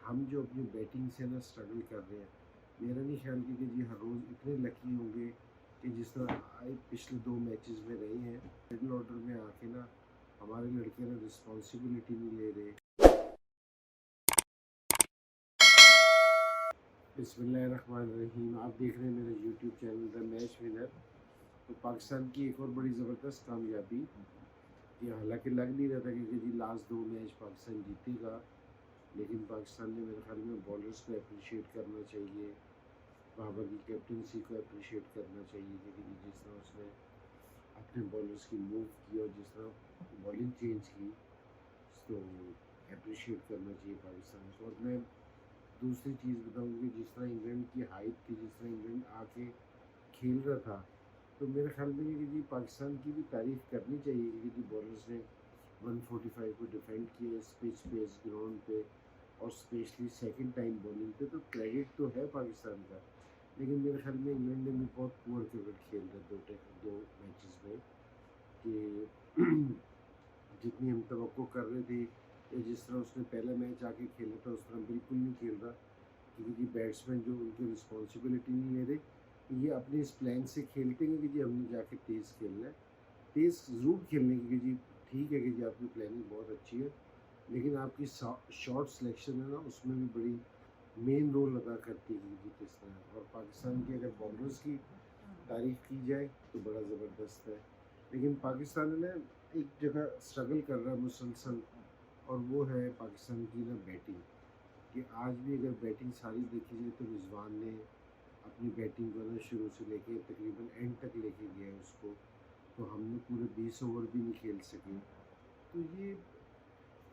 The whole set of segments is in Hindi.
हम जो अपनी बैटिंग से ना स्ट्रगल कर रहे हैं, मेरा नहीं ख्याल कि जी हर रोज़ इतने लकी होंगे कि जिस तरह पिछले 2 मैचेस में रहे हैं। मिडल ऑर्डर में आके ना हमारे लड़के ना रिस्पॉन्सिबिलिटी नहीं ले रहे। बिस्मिल्लाहिर्रहमानिर्रहीम। आप देख रहे हैं मेरे YouTube channel the match winner. तो पाकिस्तान की एक और बड़ी ज़बरदस्त कामयाबी, ये हालांकि लग नहीं रहा था कि जी लास्ट 2 मैच पाकिस्तान जीतेगा, लेकिन पाकिस्तान ने मेरे ख्याल में बॉलर्स को अप्रिशिएट करना चाहिए, बाबर की कैप्टनसी को अप्रिशिएट करना चाहिए क्योंकि जिस तरह उसने अपने बॉलर्स की मूव की और जिस तरह बॉलिंग चेंज की, तो अप्रिशिएट करना चाहिए पाकिस्तान को। और मैं दूसरी चीज़ बताऊँ कि जिस तरह इंग्लैंड की हाइप थी, जिस तरह इंग्लैंड आके खेल रहा था, तो मेरे ख्याल में कि जी पाकिस्तान की भी तारीफ़ करनी चाहिए क्योंकि जी बॉलर्स ने 145 को डिफेंड किया इस पिच पे, इस ग्राउंड पे, और स्पेशली सेकंड टाइम बॉलिंग पे, तो क्रेडिट तो है पाकिस्तान का। लेकिन मेरे ख्याल में इंग्लैंड ने भी बहुत पुअर क्रिकेट खेल रहे दो मैचेस में कि जितनी हम तवक्को कर रहे थे या जिस तरह उसने पहला मैच आके खेला था उस तरह बिल्कुल नहीं खेल रहा क्योंकि जी बैट्समैन जो उनकी रिस्पॉन्सिबिलिटी नहीं ले रहे, ये अपने इस प्लान से खेलते हैं कि जी हमने जाके तेज़ खेलना है। तेज़ ज़रूर खेलने की जी ठीक है कि जी आपकी प्लानिंग बहुत अच्छी है, लेकिन आपकी शॉट सिलेक्शन है ना उसमें भी बड़ी मेन रोल अदा करती है कि किस तरह। और पाकिस्तान की अगर बॉलर्स की तारीफ़ की जाए तो बड़ा ज़बरदस्त है, लेकिन पाकिस्तान ने एक जगह स्ट्रगल कर रहा है मुसलसल, और वो है पाकिस्तान की ना बैटिंग। कि आज भी अगर बैटिंग सारी देखी जाए तो रिजवान ने अपनी बैटिंग को ना शुरू से लेके तकरीबन एंड तक लेके गया है उसको, तो हमने पूरे 20 ओवर भी नहीं खेल सके। तो ये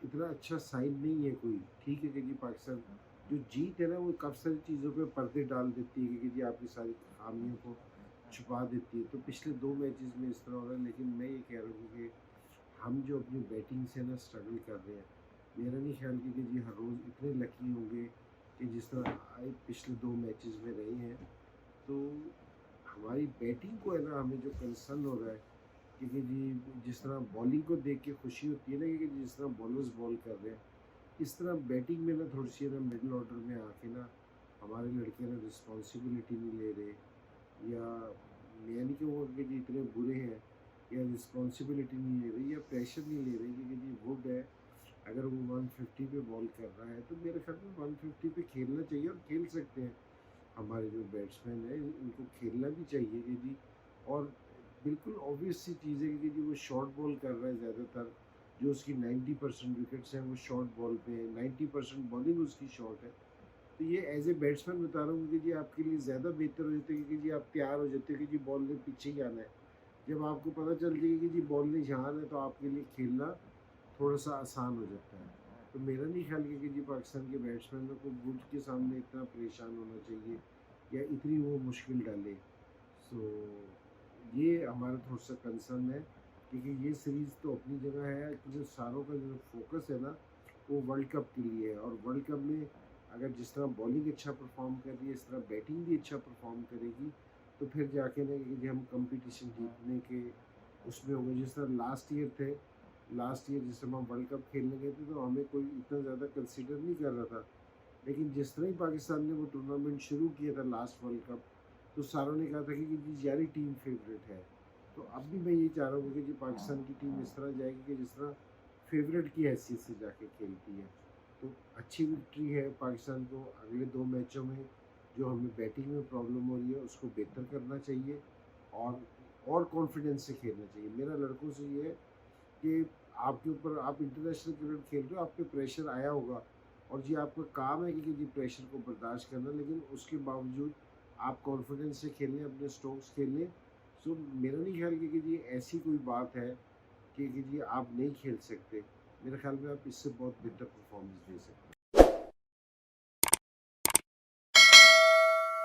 इतना अच्छा साइन नहीं है कोई। ठीक है कि जी पाकिस्तान जो जीत है ना वो काफ़ी सारी चीज़ों पे पर्दे डाल देती है कि जी आपकी सारी खामियों को छुपा देती है। तो पिछले 2 मैचेस में इस तरह हो रहा है, लेकिन मैं ये कह रहा हूँ कि हम जो अपनी बैटिंग से ना स्ट्रगल कर रहे हैं, मेरा नहीं ख्याल कि जी हर रोज़ इतने लकी होंगे कि जिस तरह पिछले 2 मैचेस में रहे हैं। तो हमारी बैटिंग को है ना हमें जो कंसर्न हो रहा है क्योंकि जी जिस तरह बॉलिंग को देख के खुशी होती है ना कि जिस तरह बॉलर्स बॉल कर रहे हैं, इस तरह बैटिंग में ना थोड़ी सी ना मिडिल ऑर्डर में आके ना हमारे लड़के ना रिस्पॉन्सिबिलिटी नहीं ले रहे, या मैं नहीं कहूँगा कि जी इतने बुरे हैं, या रिस्पॉन्सिबिलिटी नहीं ले रही या प्रेशर नहीं ले रही क्योंकि जी वुड है, अगर वो 150 पे बॉल कर रहा है तो मेरे ख्याल में 150 पे खेलना चाहिए और खेल सकते हैं। हमारे जो बैट्समैन हैं इनको खेलना भी चाहिए कि जी। और बिल्कुल ऑब्वियस सी चीज़ है कि जी वो शॉर्ट बॉल कर रहा है ज़्यादातर, जो उसकी 90% विकेट्स हैं वो शॉर्ट बॉल पे हैं, 90% बॉलिंग उसकी शॉर्ट है। तो ये एज ए बैट्समैन बता रहा हूँ कि जी आपके लिए ज़्यादा बेहतर हो जाता है कि जी आप तैयार हो जाते हो कि जी बॉल ने पीछे ही आना है। जब आपको पता चल जाएगा कि जी बॉल ने यहाँ आना है तो आपके लिए खेलना थोड़ा सा आसान हो जाता है। तो मेरा नहीं ख्याल कि जी पाकिस्तान के बैट्समैनों को वुड के सामने इतना परेशान होना चाहिए या इतनी वो मुश्किल डाले। सो ये हमारा थोड़ा सा कंसर्न है क्योंकि ये सीरीज़ तो अपनी जगह है कि जो सारों का जो फोकस है ना वो वर्ल्ड कप के लिए है, और वर्ल्ड कप में अगर जिस तरह बॉलिंग अच्छा परफॉर्म कर रही है इस तरह बैटिंग भी अच्छा परफॉर्म करेगी, तो फिर जाके ना कि हम कंपटीशन जीतने के उसमें होंगे। जिस तरह लास्ट ईयर थे, लास्ट ईयर जिस समय हम वर्ल्ड कप खेलने गए थे तो हमें कोई इतना ज़्यादा कंसिडर नहीं कर रहा था, लेकिन जिस तरह ही पाकिस्तान ने वो टूर्नामेंट शुरू किया था लास्ट वर्ल्ड कप, तो सारों ने कहा था कि जी यारी टीम फेवरेट है। तो अब भी मैं ये चाह रहा हूँ कि जी पाकिस्तान की टीम इस तरह जाएगी कि जिस तरह फेवरेट की हैसियत से जाके खेलती है। तो अच्छी विक्ट्री है पाकिस्तान को। अगले 2 मैचों में जो हमें बैटिंग में प्रॉब्लम हो रही है उसको बेहतर करना चाहिए, और कॉन्फिडेंस से खेलना चाहिए। मेरा लड़कों से ये है कि आपके ऊपर आप इंटरनेशनल क्रिकेट खेल रहे हो, आप पे प्रेशर आया होगा, और जी आपका काम है कि जी प्रेशर को बर्दाश्त करना, लेकिन उसके बावजूद आप कॉन्फिडेंस से खेलें, अपने स्ट्रोक्स खेलें। सो मेरा नहीं ख्याल कि जी ऐसी कोई बात है कि जी आप नहीं खेल सकते। मेरे ख्याल में आप इससे बहुत बेहतर परफॉर्मेंस दे सकते हैं।